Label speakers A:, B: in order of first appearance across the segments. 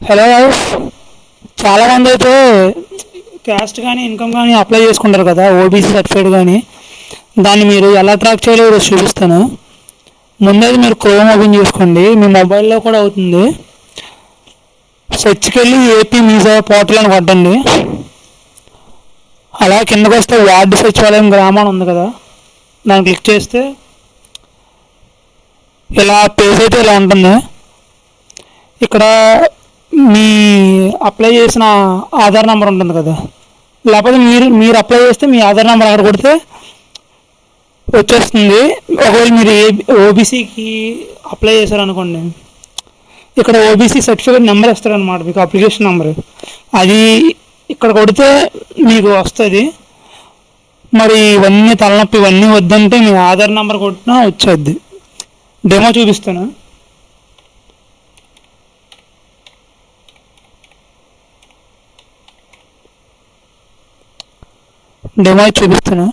A: Hello guys, చాలామంది అయితే caste కానీ ఇన్కమ్ కానీ అప్లై చేసుకుంటారు కదా, ఓబీసీ సర్టిఫికేట్ కానీ. దాన్ని మీరు ఎలా ట్రాక్ చేయాలో ఈరోజు చూపిస్తాను. ముందైతే మీరు క్రోమ్ ఓపెన్ చేసుకోండి, మీ మొబైల్లో కూడా అవుతుంది. సెర్చ్కి వెళ్ళి ఏపీ మీజా పోర్టల్ అని కొట్టండి. అలా కిందకు వస్తే వార్డు సచివాలయం గ్రామం ఉంది కదా, దాన్ని క్లిక్ చేస్తే ఇలా పేజ్ అయితే ఇలా ఉంటుంది. ఇక్కడ మీ అప్లై చేసిన ఆధార్ నెంబర్ ఉంటుంది కదా, లేకపోతే మీరు అప్లై చేస్తే మీ ఆధార్ నెంబర్ అక్కడ కొడితే వచ్చేస్తుంది. ఒకవేళ మీరు ఓబీసీకి అప్లై చేశారనుకోండి, ఇక్కడ ఓబీసీ సర్టిఫికేట్ నెంబర్ ఇస్తారనమాట, మీకు అప్లికేషన్ నెంబర్. అది ఇక్కడ కొడితే మీకు వస్తుంది. మరి ఇవన్నీ తలనొప్పి ఇవన్నీ వద్దంటే మీ ఆధార్ నెంబర్ కొట్టినా వచ్చేద్ది. డెమో చూపిస్తాను. డెమో చూపిస్తాను.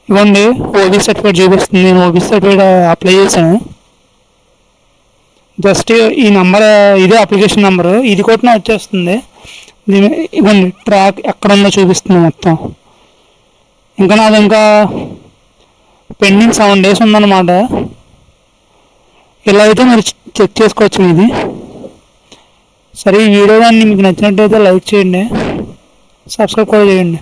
A: ఇవ్వండి, ఓబీసీ సర్టిఫికేట్ చూపిస్తుంది. నేను ఓబీసీ సర్టిఫికేట్ అప్లై చేశాను. జస్ట్ ఈ నెంబర్, ఇదే అప్లికేషన్ నెంబరు, ఇది కొట్టినా వచ్చేస్తుంది. ఇవ్వండి, ట్రాక్ ఎక్కడ ఉందో చూపిస్తుంది మొత్తం. ఇంకా పెండింగ్ 7 days ఉందన్నమాట. ఇలా అయితే మీరు చెక్ చేసుకోవచ్చు మీది. సరే, ఈ వీడియో కానీ మీకు నచ్చినట్టయితే లైక్ చేయండి, సబ్స్క్రైబ్ కూడా చేయండి.